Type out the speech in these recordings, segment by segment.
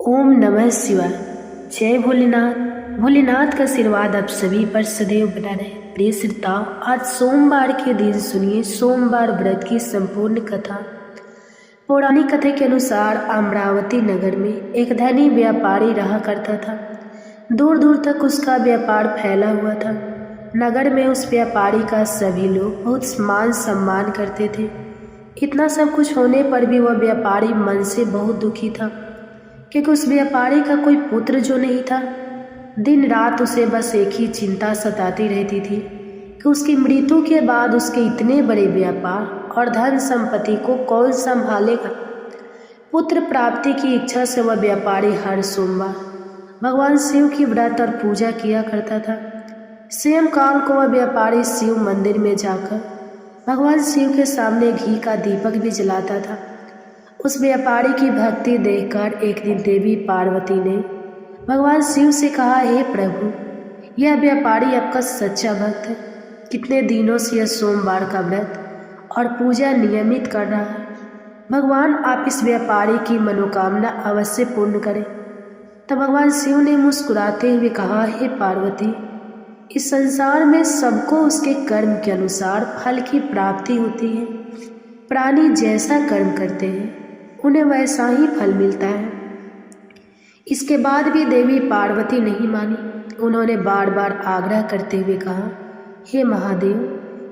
ओम नमः शिवाय। जय भोलेनाथ। भोलेनाथ का आशीर्वाद आप सभी पर सदैव बना रहे। प्रिय श्रोताओं, आज सोमवार के दिन सुनिए सोमवार व्रत की संपूर्ण कथा। पौराणिक कथा के अनुसार अमरावती नगर में एक धनी व्यापारी रहा करता था। दूर दूर तक उसका व्यापार फैला हुआ था। नगर में उस व्यापारी का सभी लोग बहुत मान सम्मान करते थे। इतना सब कुछ होने पर भी वह व्यापारी मन से बहुत दुखी था, क्योंकि उस व्यापारी का कोई पुत्र जो नहीं था। दिन रात उसे बस एक ही चिंता सताती रहती थी कि उसकी मृत्यु के बाद उसके इतने बड़े व्यापार और धन संपत्ति को कौन संभालेगा। पुत्र प्राप्ति की इच्छा से वह व्यापारी हर सोमवार भगवान शिव की व्रत और पूजा किया करता था। स्वयं काल को वह व्यापारी शिव मंदिर में जाकर भगवान शिव के सामने घी का दीपक भी जलाता था। उस व्यापारी की भक्ति देखकर एक दिन देवी पार्वती ने भगवान शिव से कहा, हे प्रभु, यह व्यापारी आपका सच्चा भक्त है। कितने दिनों से यह सोमवार का व्रत और पूजा नियमित कर रहा है। भगवान आप इस व्यापारी की मनोकामना अवश्य पूर्ण करें। तब भगवान शिव ने मुस्कुराते हुए कहा, हे पार्वती, इस संसार में सबको उसके कर्म के अनुसार फल की प्राप्ति होती है। प्राणी जैसा कर्म करते हैं उन्हें वैसा ही फल मिलता है। इसके बाद भी देवी पार्वती नहीं मानी। उन्होंने बार बार आग्रह करते हुए कहा, हे महादेव,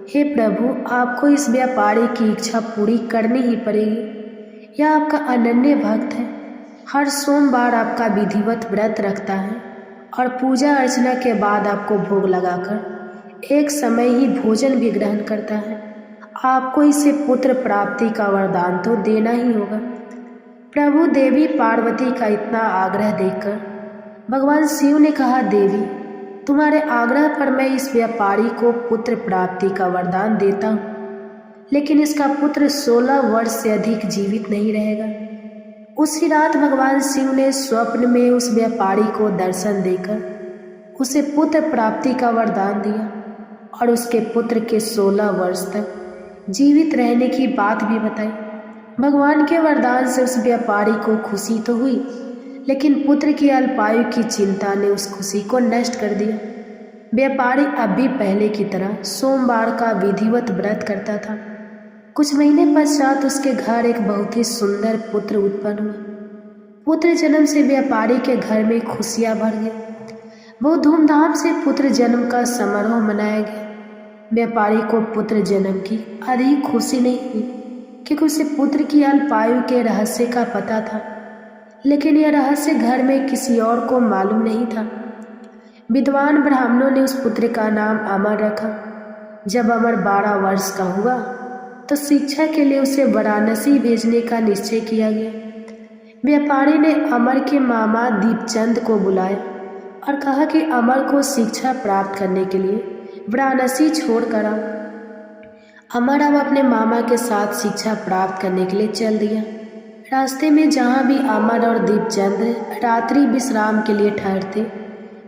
हे प्रभु, आपको इस व्यापारी की इच्छा पूरी करनी ही पड़ेगी। यह आपका अनन्य भक्त है। हर सोमवार आपका विधिवत व्रत रखता है और पूजा अर्चना के बाद आपको भोग लगाकर एक समय ही भोजन भी ग्रहण करता है। आपको इसे पुत्र प्राप्ति का वरदान तो देना ही होगा। प्रभु देवी पार्वती का इतना आग्रह देखकर भगवान शिव ने कहा, देवी, तुम्हारे आग्रह पर मैं इस व्यापारी को पुत्र प्राप्ति का वरदान देता हूँ, लेकिन इसका पुत्र 16 वर्ष से अधिक जीवित नहीं रहेगा। उसी रात भगवान शिव ने स्वप्न में उस व्यापारी को दर्शन देकर उसे पुत्र प्राप्ति का वरदान दिया और उसके पुत्र के 16 वर्ष तक जीवित रहने की बात भी बताई। भगवान के वरदान से उस व्यापारी को खुशी तो हुई, लेकिन पुत्र की अल्पायु की चिंता ने उस खुशी को नष्ट कर दिया। व्यापारी अब भी पहले की तरह सोमवार का विधिवत व्रत करता था। कुछ महीने पश्चात उसके घर एक बहुत ही सुंदर पुत्र उत्पन्न हुआ। पुत्र जन्म से व्यापारी के घर में खुशियां भर गई। बहुत धूमधाम से पुत्र जन्म का समारोह मनाया गया। व्यापारी को पुत्र जन्म की अधिक खुशी नहीं हुई, क्योंकि उसे पुत्र की अल्पायु के रहस्य का पता था, लेकिन यह रहस्य घर में किसी और को मालूम नहीं था। विद्वान ब्राह्मणों ने उस पुत्र का नाम अमर रखा। जब अमर 12 वर्ष का हुआ तो शिक्षा के लिए उसे वाराणसी भेजने का निश्चय किया गया। व्यापारी ने अमर के मामा दीपचंद को बुलाया और कहा कि अमर को शिक्षा प्राप्त करने के लिए वाराणसी छोड़कर आओ। अमर अब अपने मामा के साथ शिक्षा प्राप्त करने के लिए चल दिया। रास्ते में जहाँ भी अमर और दीपचंद रात्रि विश्राम के लिए ठहरते,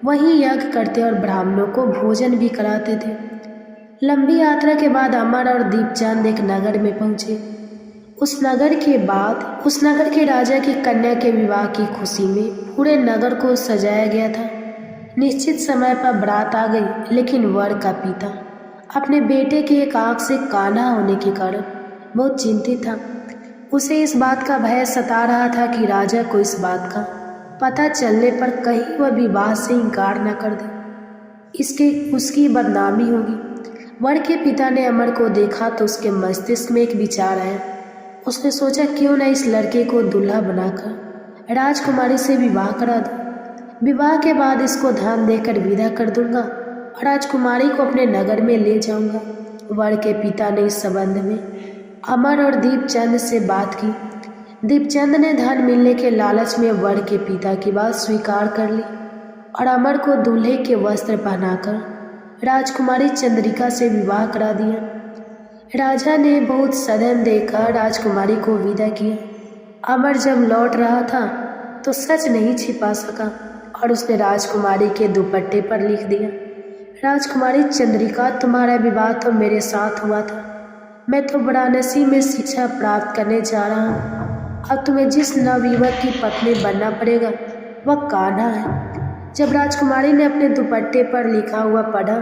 वहीं यज्ञ करते और ब्राह्मणों को भोजन भी कराते थे। लंबी यात्रा के बाद अमर और दीपचंद एक नगर में पहुँचे। उस नगर के राजा की कन्या के विवाह की खुशी में पूरे नगर को सजाया गया था। निश्चित समय पर बारात आ गई, लेकिन वर का पिता अपने बेटे की एक आंख से काना होने के कारण बहुत चिंतित था। उसे इस बात का भय सता रहा था कि राजा को इस बात का पता चलने पर कहीं वह विवाह से इनकार न कर दे, उसकी बदनामी होगी। वर के पिता ने अमर को देखा तो उसके मस्तिष्क में एक विचार आया। उसने सोचा, क्यों न इस लड़के को दूल्हा बनाकर राजकुमारी से विवाह करा दूं। विवाह के बाद इसको धन देकर विदा कर दूंगा और राजकुमारी को अपने नगर में ले जाऊंगा। वर के पिता ने इस संबंध में अमर और दीपचंद से बात की। दीपचंद ने धन मिलने के लालच में वर के पिता की बात स्वीकार कर ली और अमर को दूल्हे के वस्त्र पहनाकर राजकुमारी चंद्रिका से विवाह करा दिया। राजा ने बहुत सदन देकर राजकुमारी को विदा किया। अमर जब लौट रहा था तो सच नहीं छिपा सका और उसने राजकुमारी के दुपट्टे पर लिख दिया, राजकुमारी चंद्रिका, तुम्हारा विवाह तो मेरे साथ हुआ था। मैं तो वाराणसी में शिक्षा प्राप्त करने जा रहा हूँ। अब तुम्हें जिस नवयुवक की पत्नी बनना पड़ेगा वह कान्हा है। जब राजकुमारी ने अपने दुपट्टे पर लिखा हुआ पढ़ा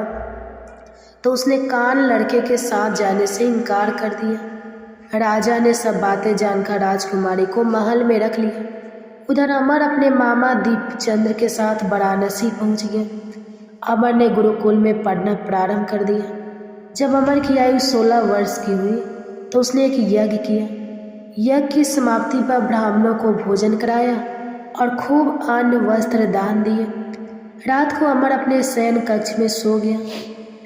तो उसने कान लड़के के साथ जाने से इनकार कर दिया। राजा ने सब बातें जानकर राजकुमारी को महल में रख लिया। उधर अमर अपने मामा दीपचंद्र के साथ वाराणसी पहुंच गया। अमर ने गुरुकुल में पढ़ना प्रारंभ कर दिया। जब अमर की आयु 16 वर्ष की हुई तो उसने एक यज्ञ किया। यज्ञ की समाप्ति पर ब्राह्मणों को भोजन कराया और खूब अन्न वस्त्र दान दिए। रात को अमर अपने शयन कक्ष में सो गया।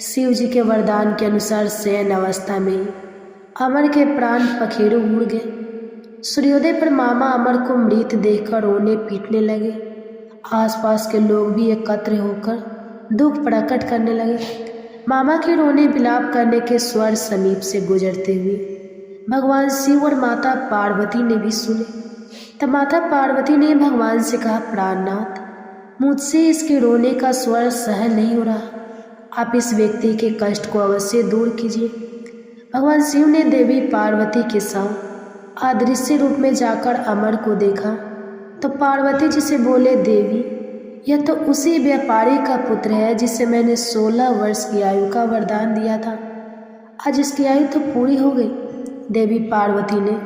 शिव जी के वरदान के अनुसार शयन अवस्था में ही अमर के प्राण पखेरु उड़ गए। सूर्योदय पर मामा अमर को मृत देखकर रोने पीटने लगे। आसपास के लोग भी एकत्र होकर दुख प्रकट करने लगे। मामा के रोने विलाप करने के स्वर समीप से गुजरते हुए भगवान शिव और माता पार्वती ने भी सुने। तब माता पार्वती ने भगवान से कहा, प्राणनाथ, मुझसे इसके रोने का स्वर सहन नहीं हो रहा, आप इस व्यक्ति के कष्ट को अवश्य दूर कीजिए। भगवान शिव ने देवी पार्वती के साथ अदृश्य रूप में जाकर अमर को देखा तो पार्वती जी से बोले, देवी, यह तो उसी व्यापारी का पुत्र है जिसे मैंने 16 वर्ष की आयु का वरदान दिया था। आज इसकी आयु तो पूरी हो गई। देवी पार्वती ने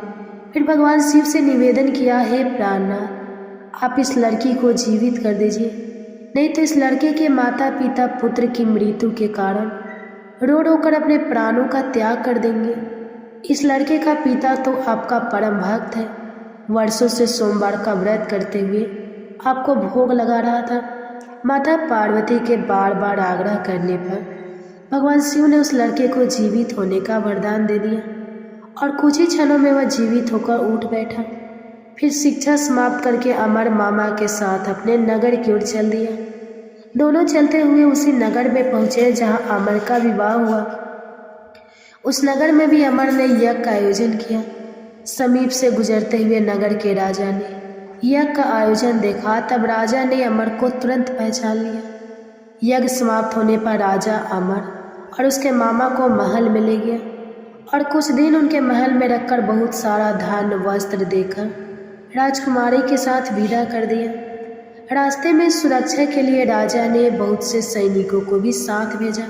फिर भगवान शिव से निवेदन किया, हे प्राणनाथ, आप इस लड़की को जीवित कर दीजिए, नहीं तो इस लड़के के माता पिता पुत्र की मृत्यु के कारण रो रो कर अपने प्राणों का त्याग कर देंगे। इस लड़के का पिता तो आपका परम भक्त है, वर्षों से सोमवार का व्रत करते हुए आपको भोग लगा रहा था। माता पार्वती के बार बार आग्रह करने पर भगवान शिव ने उस लड़के को जीवित होने का वरदान दे दिया और कुछ ही क्षणों में वह जीवित होकर उठ बैठा। फिर शिक्षा समाप्त करके अमर मामा के साथ अपने नगर की ओर चल दिया। दोनों चलते हुए उसी नगर में पहुंचे जहां अमर का विवाह हुआ। उस नगर में भी अमर ने यज्ञ का आयोजन किया। समीप से गुजरते हुए नगर के राजा ने यज्ञ का आयोजन देखा। तब राजा ने अमर को तुरंत पहचान लिया। यज्ञ समाप्त होने पर राजा अमर और उसके मामा को महल में ले गया और कुछ दिन उनके महल में रखकर बहुत सारा धन वस्त्र देकर राजकुमारी के साथ विदा कर दिया। रास्ते में सुरक्षा के लिए राजा ने बहुत से सैनिकों को भी साथ भेजा।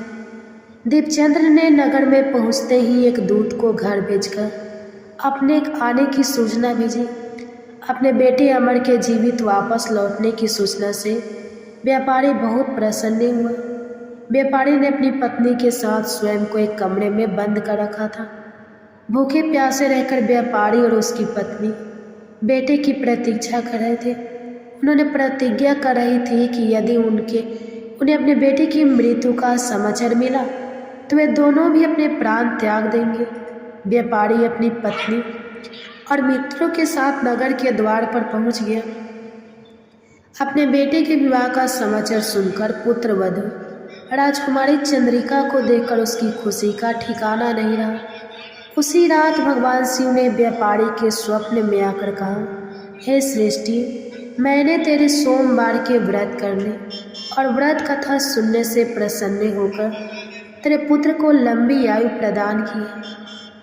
दीपचंद्र ने नगर में पहुंचते ही एक दूत को घर भेजकर अपने आने की सूचना भेजी। अपने बेटे अमर के जीवित वापस लौटने की सूचना से व्यापारी बहुत प्रसन्न हुआ। व्यापारी ने अपनी पत्नी के साथ स्वयं को एक कमरे में बंद कर रखा था। भूखे प्यासे रहकर व्यापारी और उसकी पत्नी बेटे की प्रतीक्षा कर रहे थे। उन्होंने प्रतिज्ञा कर रही थी कि यदि उन्हें अपने बेटे की मृत्यु का समाचार मिला तो वे दोनों भी अपने प्राण त्याग देंगे। व्यापारी अपनी पत्नी और मित्रों के साथ नगर के द्वार पर पहुंच गया। अपने बेटे के विवाह का समाचार सुनकर पुत्रवधू राजकुमारी चंद्रिका को देखकर उसकी खुशी का ठिकाना नहीं रहा। उसी रात भगवान शिव ने व्यापारी के स्वप्न में आकर कहा, हे श्रेष्ठी, मैंने तेरे सोमवार के व्रत करने और व्रत कथा सुनने से प्रसन्न होकर तेरे पुत्र को लंबी आयु प्रदान की है।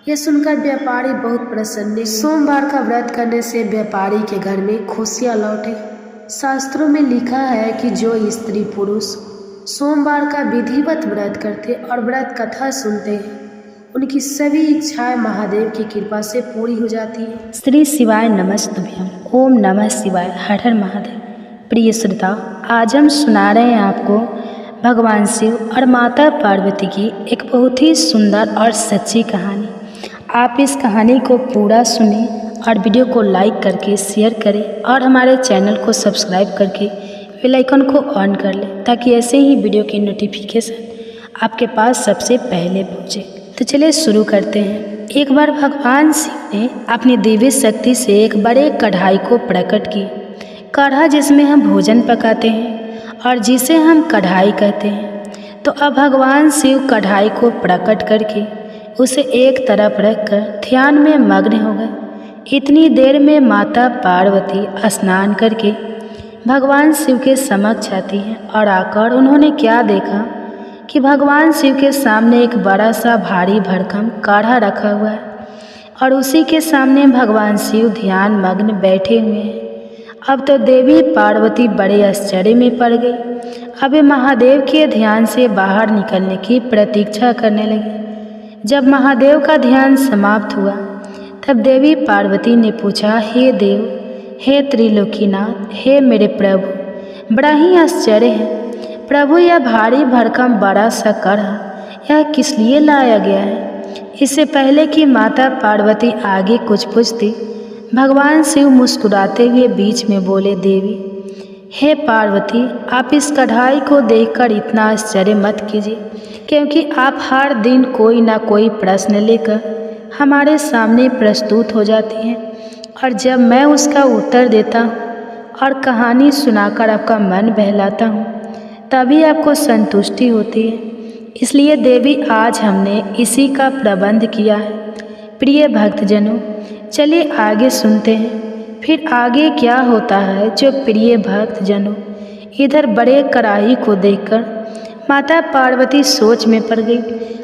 यह सुनकर व्यापारी बहुत प्रसन्न। सोमवार का व्रत करने से व्यापारी के घर में खुशियाँ लौटे। शास्त्रों में लिखा है कि जो स्त्री पुरुष सोमवार का विधिवत व्रत करते और व्रत कथा सुनते हैं उनकी सभी इच्छाएं महादेव की कृपा से पूरी हो जाती है। श्री शिवाय नमस्तुभ्यम। ओम नमः शिवाय। हर हर महादेव। प्रिय श्रोता, आज हम सुना रहे हैं आपको भगवान शिव और माता पार्वती की एक बहुत ही सुंदर और सच्ची कहानी। आप इस कहानी को पूरा सुनें और वीडियो को लाइक करके शेयर करें और हमारे चैनल को सब्सक्राइब करके बेल आइकन को ऑन कर लें ताकि ऐसे ही वीडियो की नोटिफिकेशन आपके पास सबसे पहले पहुँचे। तो चलिए शुरू करते हैं। एक बार भगवान शिव ने अपनी दिव्य शक्ति से एक बड़े कढ़ाई को प्रकट की। कढ़ा जिसमें हम भोजन पकाते हैं और जिसे हम कढ़ाई कहते हैं। तो अब भगवान शिव कढ़ाई को प्रकट करके उसे एक तरफ रखकर ध्यान में मग्न हो गए। इतनी देर में माता पार्वती स्नान करके भगवान शिव के समक्ष आती हैं और आकर उन्होंने क्या देखा कि भगवान शिव के सामने एक बड़ा सा भारी भरकम काढ़ा रखा हुआ है और उसी के सामने भगवान शिव ध्यान मग्न बैठे हुए हैं। अब तो देवी पार्वती बड़े आश्चर्य में पड़ गई। अब वे महादेव के ध्यान से बाहर निकलने की प्रतीक्षा करने लगी। जब महादेव का ध्यान समाप्त हुआ तब देवी पार्वती ने पूछा, हे देव, हे त्रिलोकीनाथ, हे मेरे प्रभु, बड़ा ही आश्चर्य है प्रभु, यह भारी भरकम बड़ा सा कड़ा यह किस लिए लाया गया है? इससे पहले कि माता पार्वती आगे कुछ पूछती, भगवान शिव मुस्कुराते हुए बीच में बोले, देवी, हे पार्वती, आप इस कढ़ाई को देखकर इतना आश्चर्य मत कीजिए, क्योंकि आप हर दिन कोई ना कोई प्रश्न लेकर हमारे सामने प्रस्तुत हो जाती हैं, और जब मैं उसका उत्तर देता हूँ और कहानी सुनाकर आपका मन बहलाता हूँ, तभी आपको संतुष्टि होती है। इसलिए देवी, आज हमने इसी का प्रबंध किया है। प्रिय भक्तजनों, चलिए आगे सुनते हैं फिर आगे क्या होता है। जो प्रिय भक्तजनों, इधर बड़े कड़ाही को देखकर माता पार्वती सोच में पड़ गई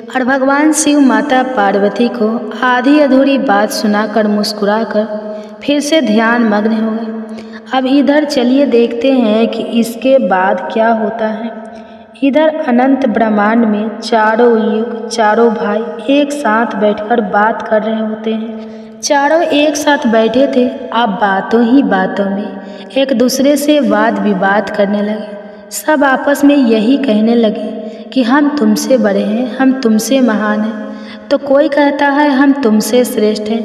और भगवान शिव माता पार्वती को आधी अधूरी बात सुनाकर मुस्कुराकर फिर से ध्यान मग्न हो गए। अब इधर चलिए देखते हैं कि इसके बाद क्या होता है। इधर अनंत ब्रह्मांड में चारों युग, चारों भाई एक साथ बैठकर बात कर रहे होते हैं। चारों एक साथ बैठे थे। अब बातों ही बातों में एक दूसरे से वाद विवाद करने लगे। सब आपस में यही कहने लगे कि हम तुमसे बड़े हैं, हम तुमसे महान हैं, तो कोई कहता है हम तुमसे श्रेष्ठ हैं।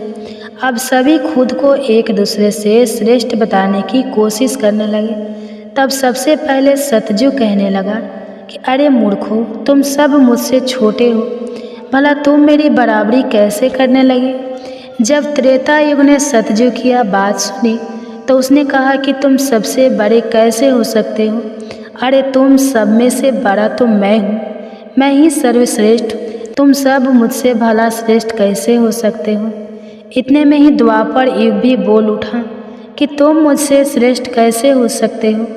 अब सभी खुद को एक दूसरे से श्रेष्ठ बताने की कोशिश करने लगे। तब सबसे पहले सतजु कहने लगा कि अरे मूर्खों, तुम सब मुझसे छोटे हो, भला तुम मेरी बराबरी कैसे करने लगे? जब त्रेता युग ने सतजु की बात सुनी तो उसने कहा कि तुम सबसे बड़े कैसे हो सकते हो? अरे तुम सब में से बड़ा तो मैं हूँ, मैं ही सर्वश्रेष्ठ, तुम सब मुझसे भला श्रेष्ठ कैसे हो सकते हो? इतने में ही द्वापर युग भी बोल उठा कि तुम मुझसे श्रेष्ठ कैसे हो सकते हो?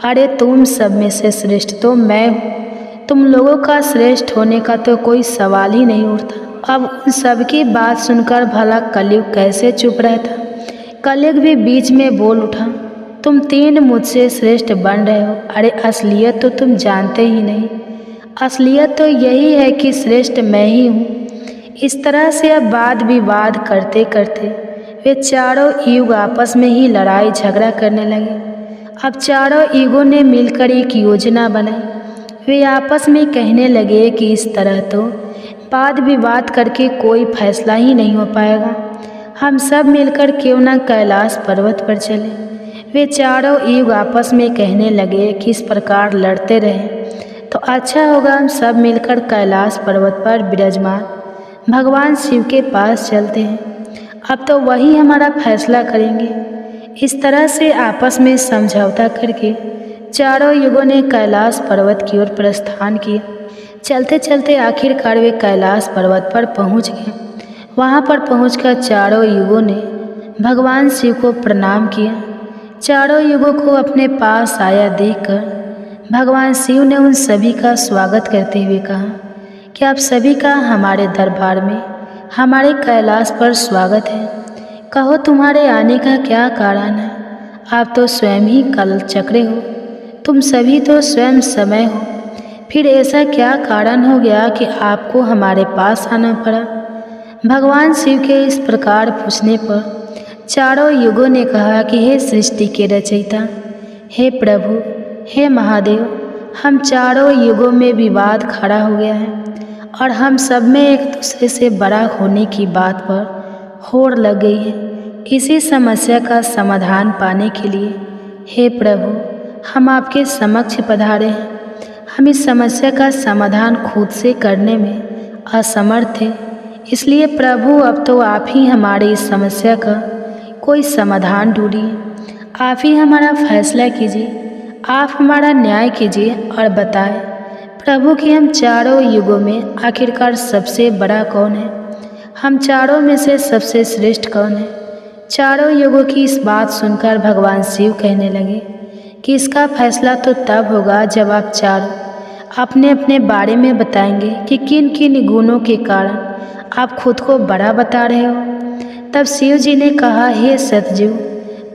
अरे तुम सब में से श्रेष्ठ तो मैं हूँ, तुम लोगों का श्रेष्ठ होने का तो कोई सवाल ही नहीं उठता। अब उन सब की बात सुनकर भला कलयुग कैसे चुप रहता? कलयुग भी बीच में बोल उठा, तुम तीन मुझसे श्रेष्ठ बन रहे हो। अरे असलियत तो तुम जानते ही नहीं, असलियत तो यही है कि श्रेष्ठ मैं ही हूँ। इस तरह से अब वाद विवाद करते करते वे चारों युग आपस में ही लड़ाई झगड़ा करने लगे। अब चारों युगों ने मिलकर एक योजना बनाई। वे आपस में कहने लगे कि इस तरह तो वाद विवाद करके कोई फैसला ही नहीं हो पाएगा, हम सब मिलकर क्यों ना कैलाश पर्वत पर चले। वे चारों युग आपस में कहने लगे कि इस प्रकार लड़ते रहें तो अच्छा होगा, हम सब मिलकर कैलाश पर्वत पर विराजमान भगवान शिव के पास चलते हैं, अब तो वही हमारा फैसला करेंगे। इस तरह से आपस में समझौता करके चारों युगों ने कैलाश पर्वत की ओर प्रस्थान किया। चलते चलते आखिरकार वे कैलाश पर्वत पर पहुंच गए। वहां पर पहुंचकर चारों युगों ने भगवान शिव को प्रणाम किया। चारों युगों को अपने पास आया देखकर भगवान शिव ने उन सभी का स्वागत करते हुए कहा कि आप सभी का हमारे दरबार में, हमारे कैलाश पर स्वागत है। कहो तुम्हारे आने का क्या कारण है? आप तो स्वयं ही कल चक्रे हो, तुम सभी तो स्वयं समय हो, फिर ऐसा क्या कारण हो गया कि आपको हमारे पास आना पड़ा? भगवान शिव के इस प्रकार पूछने पर चारों युगों ने कहा कि हे सृष्टि के रचयिता, हे प्रभु, हे महादेव, हम चारों युगों में विवाद खड़ा हो गया है और हम सब में एक दूसरे से बड़ा होने की बात पर होड़ लग गई है। इसी समस्या का समाधान पाने के लिए हे प्रभु, हम आपके समक्ष पधारे हैं। हम इस समस्या का समाधान खुद से करने में असमर्थ थे, इसलिए प्रभु अब तो आप ही हमारी इस समस्या का कोई समाधान ढूंढिए, आप ही हमारा फैसला कीजिए, आप हमारा न्याय कीजिए और बताएं प्रभु कि हम चारों युगों में आखिरकार सबसे बड़ा कौन है, हम चारों में से सबसे श्रेष्ठ कौन है। चारों युगों की इस बात सुनकर भगवान शिव कहने लगे कि इसका फैसला तो तब होगा जब आप चारों अपने अपने बारे में बताएंगे कि किन किन गुणों के कारण आप खुद को बड़ा बता रहे हो। तब शिव जी ने कहा, हे सतयुग,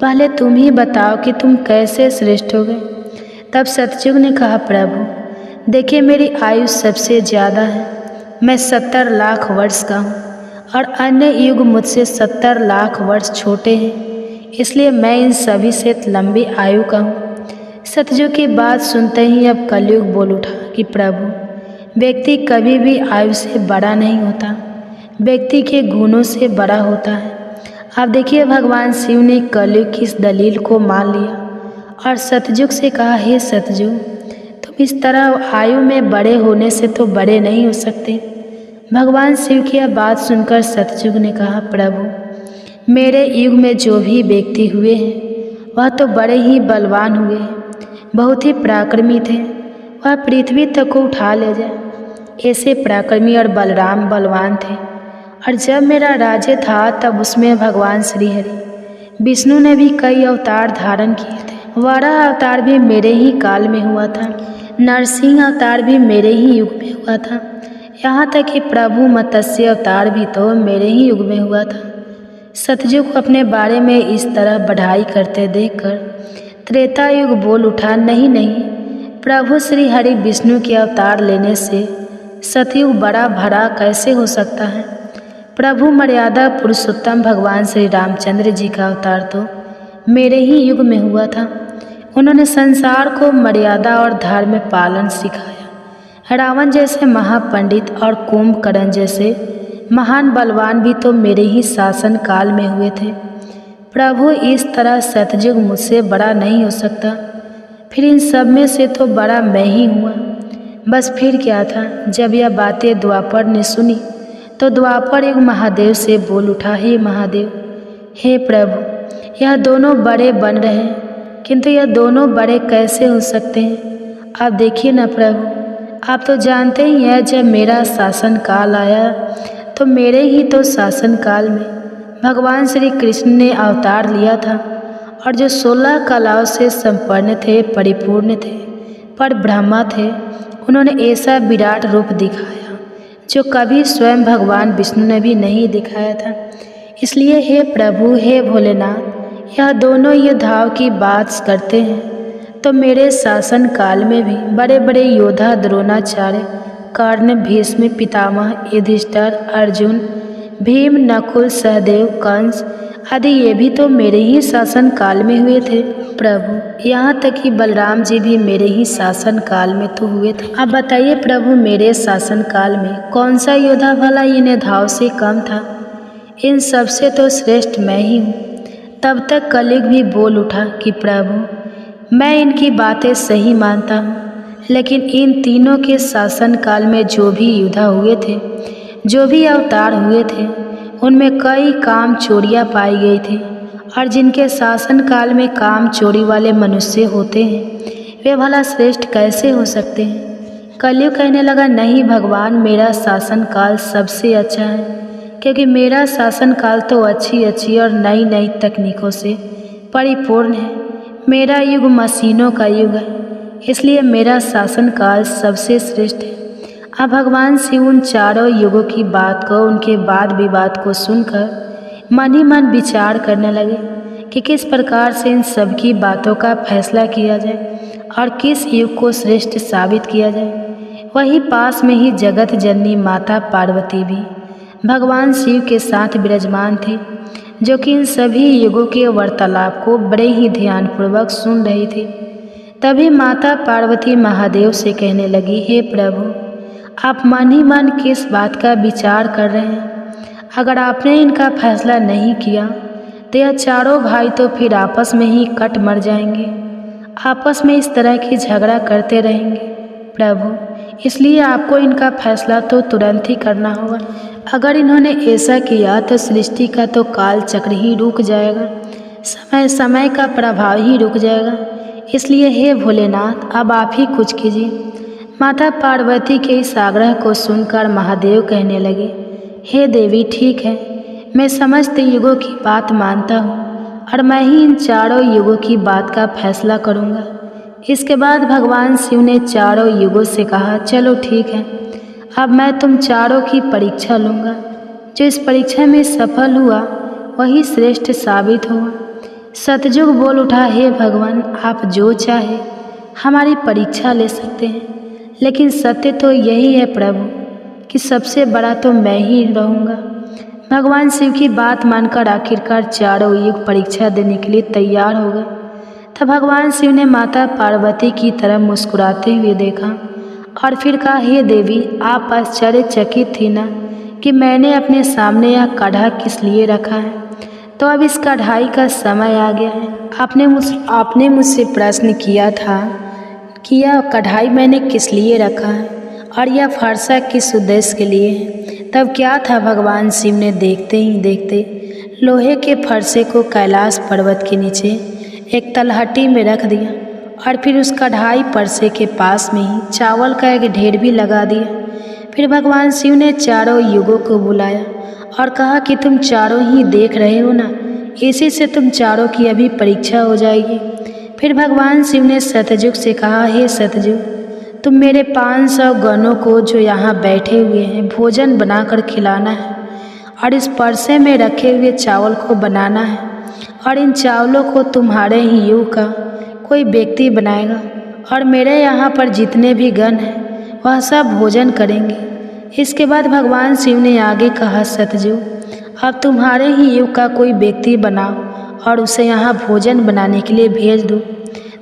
पहले तुम ही बताओ कि तुम कैसे श्रेष्ठ हो गए। तब सतयुग ने कहा, प्रभु देखिए, मेरी आयु सबसे ज़्यादा है, मैं 70 लाख वर्ष का हूँ और अन्य युग मुझसे 70 लाख वर्ष छोटे हैं, इसलिए मैं इन सभी से लंबी आयु का हूँ। सतयुग की बात सुनते ही अब कलयुग बोल उठा कि प्रभु, व्यक्ति कभी भी आयु से बड़ा नहीं होता, व्यक्ति के गुणों से बड़ा होता है। अब देखिए, भगवान शिव ने कलयुग की इस दलील को मान लिया और सतयुग से कहा, हे सतयुग, तुम इस तरह आयु में बड़े होने से तो बड़े नहीं हो सकते। भगवान शिव की यह बात सुनकर सतयुग ने कहा, प्रभु मेरे युग में जो भी व्यक्ति हुए हैं वह तो बड़े ही बलवान हुए हैं, बहुत ही पराक्रमी थे, वह पृथ्वी तक को उठा ले जाए, ऐसे पराक्रमी और बलराम बलवान थे। और जब मेरा राज्य था तब उसमें भगवान श्री हरि विष्णु ने भी कई अवतार धारण किए थे। वराह अवतार भी मेरे ही काल में हुआ था, नरसिंह अवतार भी मेरे ही युग में हुआ था, यहाँ तक कि प्रभु मत्स्य अवतार भी तो मेरे ही युग में हुआ था। सतयुग को अपने बारे में इस तरह बढ़ाई करते देखकर त्रेता युग बोल उठा, नहीं नहीं, प्रभु श्री हरि विष्णु के अवतार लेने से सतयुग बड़ा भरा कैसे हो सकता है। प्रभु मर्यादा पुरुषोत्तम भगवान श्री रामचंद्र जी का अवतार तो मेरे ही युग में हुआ था। उन्होंने संसार को मर्यादा और धर्म पालन सिखाया। रावण जैसे महापंडित और कुंभकर्ण जैसे महान बलवान भी तो मेरे ही शासन काल में हुए थे। प्रभु इस तरह सतयुग मुझसे बड़ा नहीं हो सकता, फिर इन सब में से तो बड़ा मैं ही हुआ। बस फिर क्या था। जब यह बातें द्वापर ने सुनी तो द्वापर युग महादेव से बोल उठा, हे महादेव, हे प्रभु, यह दोनों बड़े बन रहे हैं, किंतु यह दोनों बड़े कैसे हो सकते हैं। आप देखिए ना प्रभु, आप तो जानते ही हैं, जब मेरा शासन काल आया तो मेरे ही तो शासन काल में भगवान श्री कृष्ण ने अवतार लिया था और जो 16 कलाओं से संपन्न थे, परिपूर्ण थे, पर ब्रह्मा थे, उन्होंने ऐसा विराट रूप दिखाया जो कभी स्वयं भगवान विष्णु ने भी नहीं दिखाया था। इसलिए हे प्रभु, हे भोलेनाथ, यह दोनों योद्धाओं की बात करते हैं तो मेरे शासन काल में भी बड़े बड़े योद्धा द्रोणाचार्य, कर्ण, भीष्म, पितामह, युधिष्ठिर, अर्जुन, भीम, नकुल, सहदेव, कंस आदि ये भी तो मेरे ही शासन काल में हुए थे। प्रभु, यहाँ तक कि बलराम जी भी मेरे ही शासन काल में तो हुए थे। अब बताइए प्रभु, मेरे शासन काल में कौन सा योद्धा भला इन योद्धाओं से कम था। इन सबसे तो श्रेष्ठ मैं ही हूँ। तब तक कलयुग भी बोल उठा कि प्रभु, मैं इनकी बातें सही मानता हूँ, लेकिन इन तीनों के शासन काल में जो भी योद्धा हुए थे, जो भी अवतार हुए थे, उनमें कई काम चोरियाँ पाई गई थी, और जिनके शासन काल में काम चोरी वाले मनुष्य होते हैं वे भला श्रेष्ठ कैसे हो सकते हैं। कलयुग कहने लगा, नहीं भगवान, मेरा शासन काल सबसे अच्छा है, क्योंकि मेरा शासन काल तो अच्छी अच्छी और नई नई तकनीकों से परिपूर्ण है। मेरा युग मशीनों का युग है, इसलिए मेरा शासन काल सबसे श्रेष्ठ है। अब भगवान शिव उन चारों युगों की बात को, उनके वाद विवाद को सुनकर मन ही मन विचार करने लगे कि किस प्रकार से इन सब की बातों का फैसला किया जाए और किस युग को श्रेष्ठ साबित किया जाए। वहीं पास में ही जगत जननी माता पार्वती भी भगवान शिव के साथ विराजमान थी, जो कि इन सभी युगों के वार्तालाप को बड़े ही ध्यानपूर्वक सुन रही थी। तभी माता पार्वती महादेव से कहने लगी, हे प्रभु, आप मन ही मन किस बात का विचार कर रहे हैं। अगर आपने इनका फैसला नहीं किया तो यह चारों भाई तो फिर आपस में ही कट मर जाएंगे, आपस में इस तरह की झगड़ा करते रहेंगे। प्रभु, इसलिए आपको इनका फैसला तो तुरंत ही करना होगा। अगर इन्होंने ऐसा किया तो सृष्टि का तो काल चक्र ही रुक जाएगा, समय का प्रभाव ही रुक जाएगा। इसलिए हे भोलेनाथ, अब आप ही कुछ कीजिए। माता पार्वती के इस आग्रह को सुनकर महादेव कहने लगे, हे देवी, ठीक है, मैं समस्त युगों की बात मानता हूँ और मैं ही इन चारों युगों की बात का फैसला करूँगा। इसके बाद भगवान शिव ने चारों युगों से कहा, चलो ठीक है, अब मैं तुम चारों की परीक्षा लूँगा। जो इस परीक्षा में सफल हुआ वही श्रेष्ठ साबित हुआ। सतयुग बोल उठा, हे भगवान, आप जो चाहे हमारी परीक्षा ले सकते हैं, लेकिन सत्य तो यही है प्रभु कि सबसे बड़ा तो मैं ही रहूँगा। भगवान शिव की बात मानकर आखिरकार चारों युग परीक्षा देने के लिए तैयार हो गए। तब भगवान शिव ने माता पार्वती की तरफ मुस्कुराते हुए देखा और फिर कहा, हे देवी, आप आश्चर्यचकित थी ना कि मैंने अपने सामने यह कढ़ा किस लिए रखा है। तो अब इस कढ़ाई का समय आ गया है। आपने मुझसे प्रश्न किया था कि यह कढ़ाई मैंने किस लिए रखा है और यह फरसा किस उद्देश्य के लिए है। तब क्या था, भगवान शिव ने देखते ही देखते लोहे के फरसे को कैलाश पर्वत के नीचे एक तलहटी में रख दिया और फिर उस कढ़ाई फरसे के पास में ही चावल का एक ढेर भी लगा दिया। फिर भगवान शिव ने चारों युगों को बुलाया और कहा कि तुम चारों ही देख रहे हो ना, इसी से तुम चारों की अभी परीक्षा हो जाएगी। फिर भगवान शिव ने सतयुग से कहा, हे सतयुग, तुम मेरे 500 गणों को जो यहाँ बैठे हुए हैं भोजन बनाकर खिलाना है और इस परसे में रखे हुए चावल को बनाना है और इन चावलों को तुम्हारे ही युग का कोई व्यक्ति बनाएगा और मेरे यहाँ पर जितने भी गण हैं वह सब भोजन करेंगे। इसके बाद भगवान शिव ने आगे कहा, सतयुग, अब तुम्हारे ही युग का कोई व्यक्ति बनाओ और उसे यहाँ भोजन बनाने के लिए भेज दो।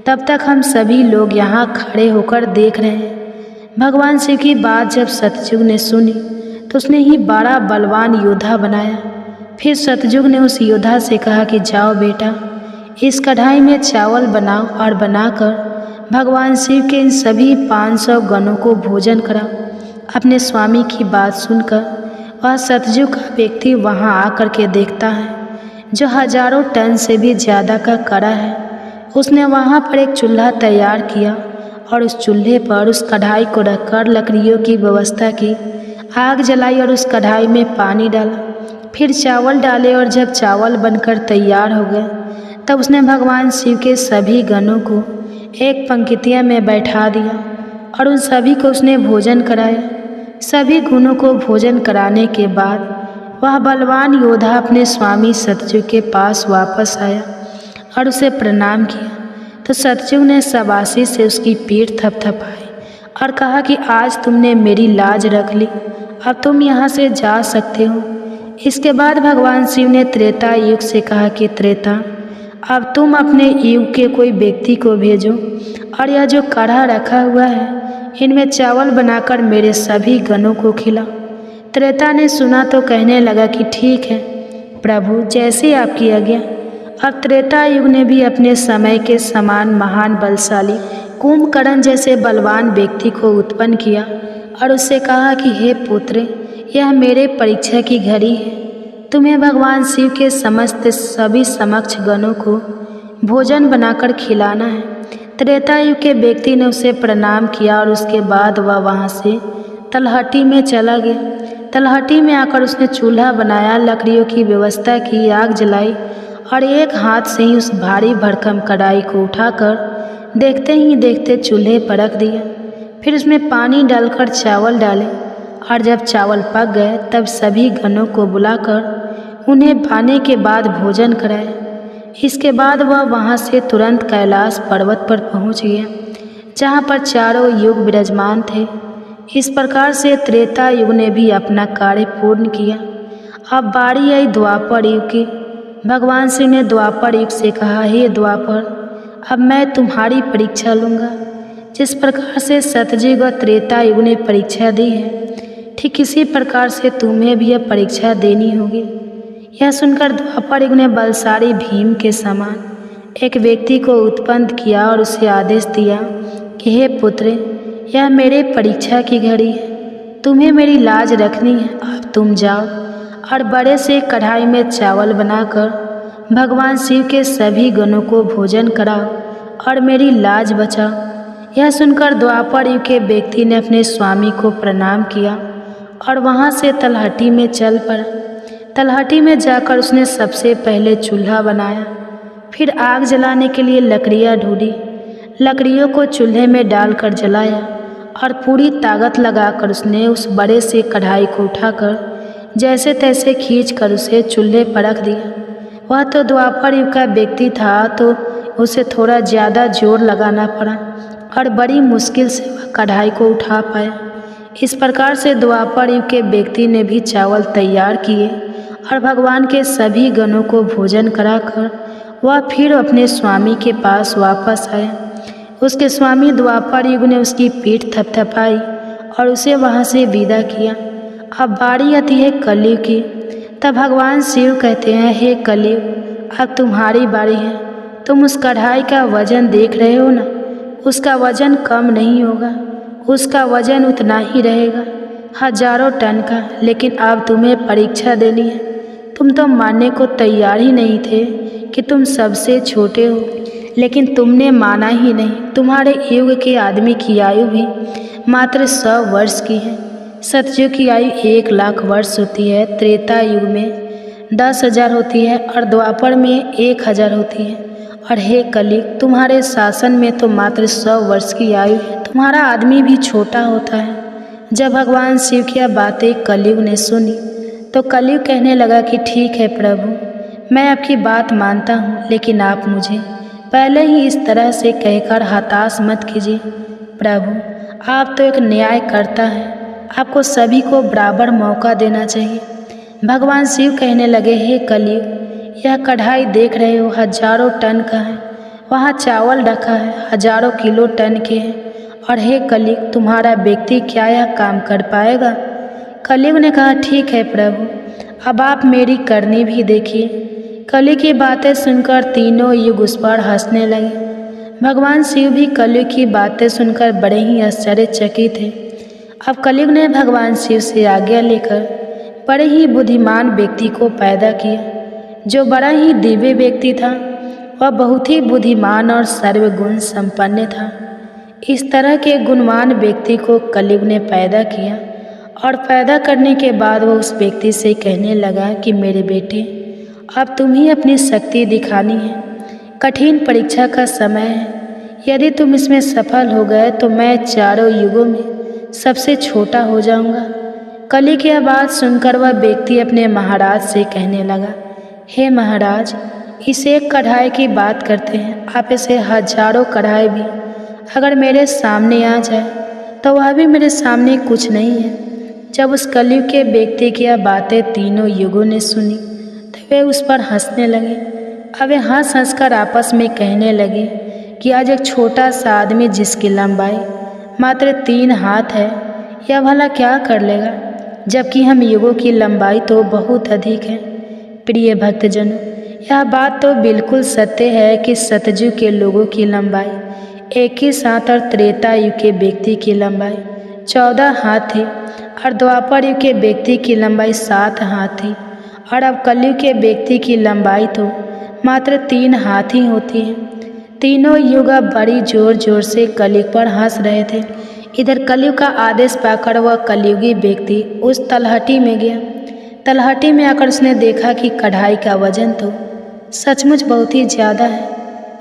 तब तक हम सभी लोग यहाँ खड़े होकर देख रहे हैं। भगवान शिव की बात जब सतयुग ने सुनी तो उसने ही बड़ा बलवान योद्धा बनाया। फिर सतयुग ने उस योद्धा से कहा कि जाओ बेटा, इस कढ़ाई में चावल बनाओ और बनाकर भगवान शिव के इन सभी 500 गणों को भोजन कराओ। अपने स्वामी की बात सुनकर वह सतयुग का व्यक्ति वहाँ आकर के देखता है जो हजारों टन से भी ज़्यादा का कड़ा है। उसने वहाँ पर एक चूल्हा तैयार किया और उस चूल्हे पर उस कढ़ाई को रखकर लकड़ियों की व्यवस्था की, आग जलाई और उस कढ़ाई में पानी डाला, फिर चावल डाले और जब चावल बनकर तैयार हो गए तब उसने भगवान शिव के सभी गणों को एक पंक्तियाँ में बैठा दिया और उन सभी को उसने भोजन कराया। सभी गुणों को भोजन कराने के बाद वह बलवान योद्धा अपने स्वामी सतयुग के पास वापस आया और उसे प्रणाम किया। तो सतयुग ने शाबाशी से उसकी पीठ थपथपाई और कहा कि आज तुमने मेरी लाज रख ली, अब तुम यहाँ से जा सकते हो। इसके बाद भगवान शिव ने त्रेता युग से कहा कि त्रेता, अब तुम अपने युग के कोई व्यक्ति को भेजो और यह जो कढ़ा रखा हुआ है इनमें चावल बनाकर मेरे सभी गणों को खिलाओ। त्रेता ने सुना तो कहने लगा कि ठीक है प्रभु, जैसी आपकी आज्ञा। अब त्रेता युग ने भी अपने समय के समान महान बलशाली कुंभकर्ण जैसे बलवान व्यक्ति को उत्पन्न किया और उससे कहा कि हे पुत्र, यह मेरे परीक्षा की घड़ी है। तुम्हें भगवान शिव के समस्त सभी समक्ष गणों को भोजन बनाकर खिलाना है। त्रेता युग के व्यक्ति ने उसे प्रणाम किया और उसके बाद वह वहाँ से तलहटी में चला गया। तलहटी में आकर उसने चूल्हा बनाया, लकड़ियों की व्यवस्था की, आग जलाई और एक हाथ से ही उस भारी भरकम कढ़ाई को उठाकर देखते ही देखते चूल्हे पर रख दिया। फिर उसमें पानी डालकर चावल डाले और जब चावल पक गए तब सभी गणों को बुलाकर उन्हें खाने के बाद भोजन कराया। इसके बाद वह वहाँ से तुरंत कैलाश पर्वत पर पहुँच गया जहाँ पर चारों युग विराजमान थे। इस प्रकार से त्रेता युग ने भी अपना कार्य पूर्ण किया। अब बारी आई द्वापर युग की। भगवान शिव ने द्वापर युग से कहा, हे द्वापर, अब मैं तुम्हारी परीक्षा लूँगा। जिस प्रकार से सतयुग और त्रेता युग ने परीक्षा दी है, ठीक इसी प्रकार से तुम्हें भी यह परीक्षा देनी होगी। यह सुनकर द्वापर युग ने बलशाली भीम के समान एक व्यक्ति को उत्पन्न किया और उसे आदेश दिया कि हे पुत्र, यह मेरे परीक्षा की घड़ी है, तुम्हें मेरी लाज रखनी है। अब तुम जाओ और बड़े से कढ़ाई में चावल बनाकर भगवान शिव के सभी गणों को भोजन कराओ और मेरी लाज बचाओ। यह सुनकर द्वापर युग के व्यक्ति ने अपने स्वामी को प्रणाम किया और वहाँ से तलहटी में चल पड़ा। तलहटी में जाकर उसने सबसे पहले चूल्हा बनाया, फिर आग जलाने के लिए लकड़ियाँ ढूंढी, लकड़ियों को चूल्हे में डालकर जलाया और पूरी ताकत लगाकर उसने उस बड़े से कढ़ाई को उठाकर जैसे तैसे खींचकर उसे चूल्हे पर रख दिया। वह तो द्वापर युग का व्यक्ति था, तो उसे थोड़ा ज़्यादा जोर लगाना पड़ा और बड़ी मुश्किल से वह कढ़ाई को उठा पाया। इस प्रकार से द्वापर युग के व्यक्ति ने भी चावल तैयार किए और भगवान के सभी गणों को भोजन कराकर वह फिर अपने स्वामी के पास वापस आया। उसके स्वामी द्वापर युग ने उसकी पीठ थपथपाई और उसे वहाँ से विदा किया। अब बारी आती है कलयुग की। तब भगवान शिव कहते हैं, हे कलयुग, अब तुम्हारी बारी है। तुम उस कढ़ाई का वजन देख रहे हो ना, उसका वजन कम नहीं होगा, उसका वजन उतना ही रहेगा, हजारों टन का। लेकिन अब तुम्हें परीक्षा देनी है। तुम तो मानने को तैयार ही नहीं थे कि तुम सबसे छोटे हो, लेकिन तुमने माना ही नहीं। तुम्हारे युग के आदमी की आयु भी मात्र 100 वर्ष की है। सतयुग की आयु 1,00,000 वर्ष होती है, त्रेता युग में 10,000 होती है और द्वापर में 1,000 होती है। और हे कलयुग, तुम्हारे शासन में तो मात्र 100 वर्ष की आयु है। तुम्हारा आदमी भी छोटा होता है। जब भगवान शिव की बातें कलयुग ने सुनी तो कलयुग कहने लगा कि ठीक है प्रभु, मैं आपकी बात मानता हूँ, लेकिन आप मुझे पहले ही इस तरह से कहकर हताश मत कीजिए। प्रभु, आप तो एक न्यायकर्ता हैं, आपको सभी को बराबर मौका देना चाहिए। भगवान शिव कहने लगे, हे कलयुग, यह कढ़ाई देख रहे हो, हजारों टन का है। वहाँ चावल रखा है, हजारों किलो टन के हैं। और हे कलयुग, तुम्हारा व्यक्ति क्या यह काम कर पाएगा? कलयुग ने कहा, ठीक है प्रभु, अब आप मेरी करनी भी देखिए। कलयुग की बातें सुनकर तीनों युग उस पर हंसने लगे। भगवान शिव भी कलयुग की बातें सुनकर बड़े ही आश्चर्यचकित थे। अब कलयुग ने भगवान शिव से आज्ञा लेकर बड़े ही बुद्धिमान व्यक्ति को पैदा किया, जो बड़ा ही दिव्य व्यक्ति था। वह बहुत ही बुद्धिमान और सर्वगुण संपन्न था। इस तरह के गुणवान व्यक्ति को कलयुग ने पैदा किया और पैदा करने के बाद वह उस व्यक्ति से कहने लगा कि मेरे बेटे, अब तुम ही अपनी शक्ति दिखानी है। कठिन परीक्षा का समय है। यदि तुम इसमें सफल हो गए तो मैं चारों युगों में सबसे छोटा हो जाऊंगा। कलयुग की बात सुनकर वह व्यक्ति अपने महाराज से कहने लगा, हे महाराज, इस एक कढ़ाई की बात करते हैं, आप इसे हजारों कढ़ाई भी अगर मेरे सामने आ जाए तो वह भी मेरे सामने कुछ नहीं है। जब उस कलयुग के व्यक्ति की यह बातें तीनों युगों ने सुनी तो वे उस पर हंसने लगे। अब वे हंस हंस कर आपस में कहने लगे कि आज एक छोटा सा आदमी जिसकी लंबाई मात्र 3 हाथ है, यह भला क्या कर लेगा, जबकि हम युगों की लंबाई तो बहुत अधिक है। प्रिय भक्तजनों, यह बात तो बिल्कुल सत्य है कि सतयुग के लोगों की लंबाई 21 हाथ और त्रेता युग के व्यक्ति की लंबाई 14 हाथ थी और द्वापर युग के व्यक्ति की लंबाई 7 हाथ थी। और अब कलयुग के व्यक्ति की लंबाई तो मात्र 3 हाथ ही होती है। तीनों युग अब बड़ी जोर जोर से कलयुग पर हंस रहे थे। इधर कलयुग का आदेश पाकर वह कलयुगी व्यक्ति उस तलहटी में गया। तलहटी में आकर उसने देखा कि कढ़ाई का वजन तो सचमुच बहुत ही ज़्यादा है,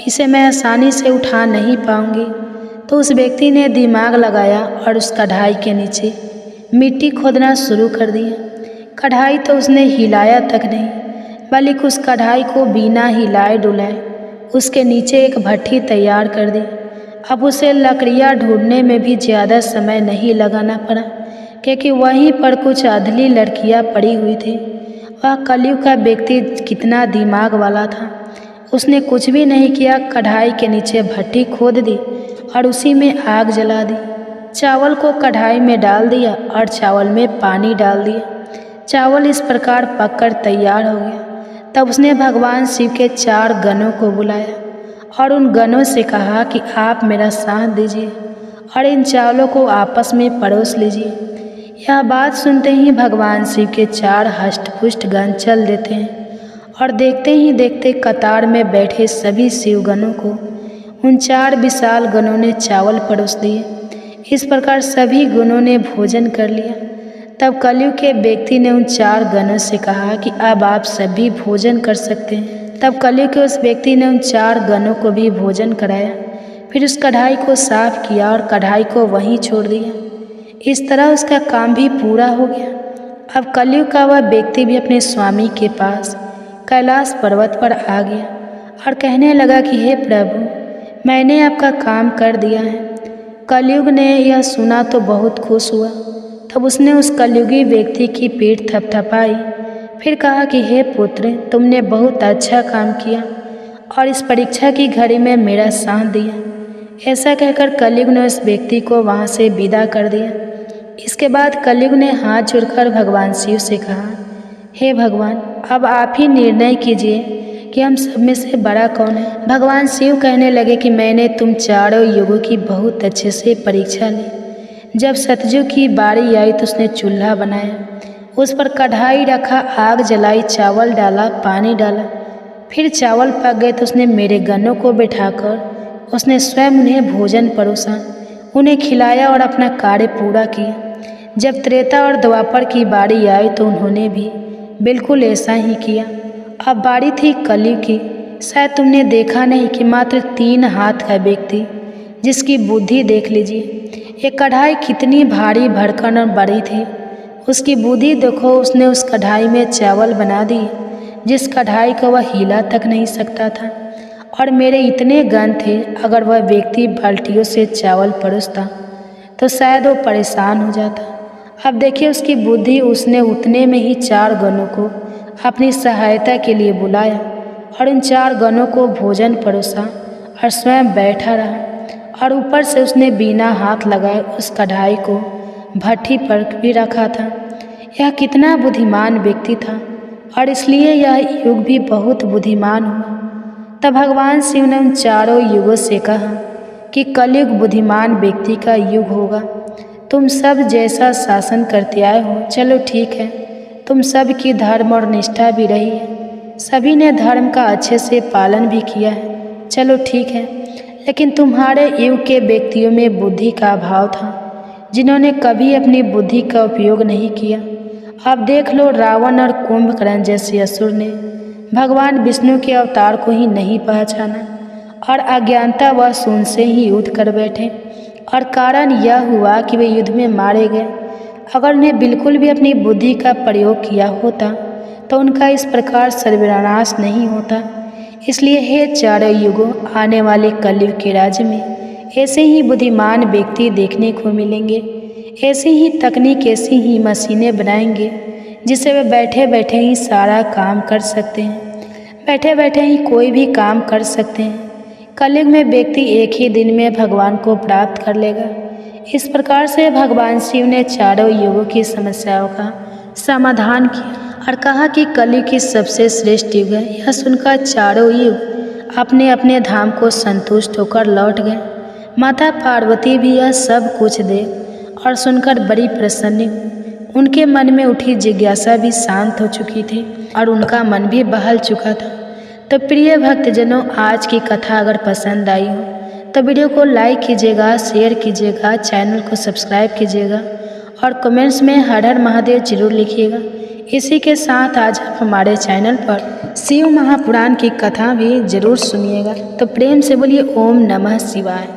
इसे मैं आसानी से उठा नहीं पाऊंगी। तो उस व्यक्ति ने दिमाग लगाया और उस कढ़ाई के नीचे मिट्टी खोदना शुरू कर दिया। कढ़ाई तो उसने हिलाया तक नहीं, बल्कि उस कढ़ाई को बिना हिलाए डुलाए उसके नीचे एक भट्ठी तैयार कर दी। अब उसे लकड़ियाँ ढूंढने में भी ज़्यादा समय नहीं लगाना पड़ा, क्योंकि वहीं पर कुछ अधली लड़कियाँ पड़ी हुई थी। वह कलयुग का व्यक्ति कितना दिमाग वाला था, उसने कुछ भी नहीं किया, कढ़ाई के नीचे भट्ठी खोद दी और उसी में आग जला दी। चावल को कढ़ाई में डाल दिया और चावल में पानी डाल दिया। चावल इस प्रकार पककर तैयार हो गया। तब उसने भगवान शिव के 4 गणों को बुलाया और उन गणों से कहा कि आप मेरा साथ दीजिए और इन चावलों को आपस में परोस लीजिए। यह बात सुनते ही भगवान शिव के 4 हष्टपुष्ट गण चल देते हैं और देखते ही देखते कतार में बैठे सभी शिवगणों को उन 4 विशाल गणों ने चावल परोस दिए। इस प्रकार सभी गणों ने भोजन कर लिया। तब कलयुग के व्यक्ति ने उन 4 गणों से कहा कि अब आप सभी भोजन कर सकते हैं। तब कलयुग के उस व्यक्ति ने उन 4 गणों को भी भोजन कराया, फिर उस कढ़ाई को साफ किया और कढ़ाई को वहीं छोड़ दिया। इस तरह उसका काम भी पूरा हो गया। अब कलयुग का वह व्यक्ति भी अपने स्वामी के पास कैलाश पर्वत पर आ गया और कहने लगा कि हे प्रभु, मैंने आपका काम कर दिया है। कलयुग ने यह सुना तो बहुत खुश हुआ। तब उसने उस कलयुगी व्यक्ति की पीठ थपथपाई, फिर कहा कि हे पुत्र, तुमने बहुत अच्छा काम किया और इस परीक्षा की घड़ी में मेरा साथ दिया। ऐसा कहकर कलयुग ने उस व्यक्ति को वहाँ से विदा कर दिया। इसके बाद कलयुग ने हाथ जोड़कर भगवान शिव से कहा, हे भगवान, अब आप ही निर्णय कीजिए कि हम सब में से बड़ा कौन है। भगवान शिव कहने लगे कि मैंने तुम चारों युगों की बहुत अच्छे से परीक्षा ली। जब सतयुग की बारी आई तो उसने चूल्हा बनाया, उस पर कढ़ाई रखा, आग जलाई, चावल डाला, पानी डाला। फिर चावल पक गए तो उसने मेरे गनों को बिठाकर उसने स्वयं उन्हें भोजन परोसा, उन्हें खिलाया और अपना कार्य पूरा किया। जब त्रेता और द्वापर की बारी आई तो उन्होंने भी बिल्कुल ऐसा ही किया। अब बारी थी कलयुग की। शायद तुमने देखा नहीं कि मात्र 3 हाथ का व्यक्ति, जिसकी बुद्धि देख लीजिए, ये कढ़ाई कितनी भारी भरकम और बड़ी थी, उसकी बुद्धि देखो, उसने उस कढ़ाई में चावल बना दी जिस कढ़ाई को वह हिला तक नहीं सकता था। और मेरे इतने गन थे, अगर वह व्यक्ति बाल्टियों से चावल परोसता तो शायद वो परेशान हो जाता। अब देखिए उसकी बुद्धि, उसने उतने में ही 4 गनों को अपनी सहायता के लिए बुलाया और उन 4 गनों को भोजन परोसा और स्वयं बैठा रहा। और ऊपर से उसने बिना हाथ लगाए उस कढ़ाई को भट्ठी पर भी रखा था। यह कितना बुद्धिमान व्यक्ति था और इसलिए यह युग भी बहुत बुद्धिमान हुआ। तब भगवान शिव ने उन चारों युगों से कहा कि कलयुग बुद्धिमान व्यक्ति का युग होगा। तुम सब जैसा शासन करते आए हो, चलो ठीक है, तुम सब की धर्म और निष्ठा भी रही है, सभी ने धर्म का अच्छे से पालन भी किया है, चलो ठीक है। लेकिन तुम्हारे युग के व्यक्तियों में बुद्धि का अभाव था, जिन्होंने कभी अपनी बुद्धि का उपयोग नहीं किया। अब देख लो, रावण और कुंभकर्ण जैसे असुर ने भगवान विष्णु के अवतार को ही नहीं पहचाना और अज्ञानता व शून्य से ही युद्ध कर बैठे। और कारण यह हुआ कि वे युद्ध में मारे गए। अगर उन्हें बिल्कुल भी अपनी बुद्धि का प्रयोग किया होता तो उनका इस प्रकार सर्वनाश नहीं होता। इसलिए हे चारों युगों, आने वाले कलयुग के राज्य में ऐसे ही बुद्धिमान व्यक्ति देखने को मिलेंगे। ऐसी ही तकनीक, ऐसी ही मशीनें बनाएंगे जिससे वे बैठे बैठे ही सारा काम कर सकते हैं, बैठे बैठे ही कोई भी काम कर सकते हैं। कलयुग में व्यक्ति एक ही दिन में भगवान को प्राप्त कर लेगा। इस प्रकार से भगवान शिव ने चारों युगों की समस्याओं का समाधान किया और कहा कि कलयुग की सबसे श्रेष्ठ युग है। यह सुनकर चारों युग अपने अपने धाम को संतुष्ट होकर लौट गए। माता पार्वती भी यह सब कुछ देख और सुनकर बड़ी प्रसन्न हुई। उनके मन में उठी जिज्ञासा भी शांत हो चुकी थी और उनका मन भी बहल चुका था। तो प्रिय भक्तजनों, आज की कथा अगर पसंद आई हो तो वीडियो को लाइक कीजिएगा, शेयर कीजिएगा, चैनल को सब्सक्राइब कीजिएगा और कमेंट्स में हर हर महादेव जरूर लिखिएगा। इसी के साथ आज आप हमारे चैनल पर शिव महापुराण की कथा भी जरूर सुनिएगा। तो प्रेम से बोलिए ओम नमः शिवाय।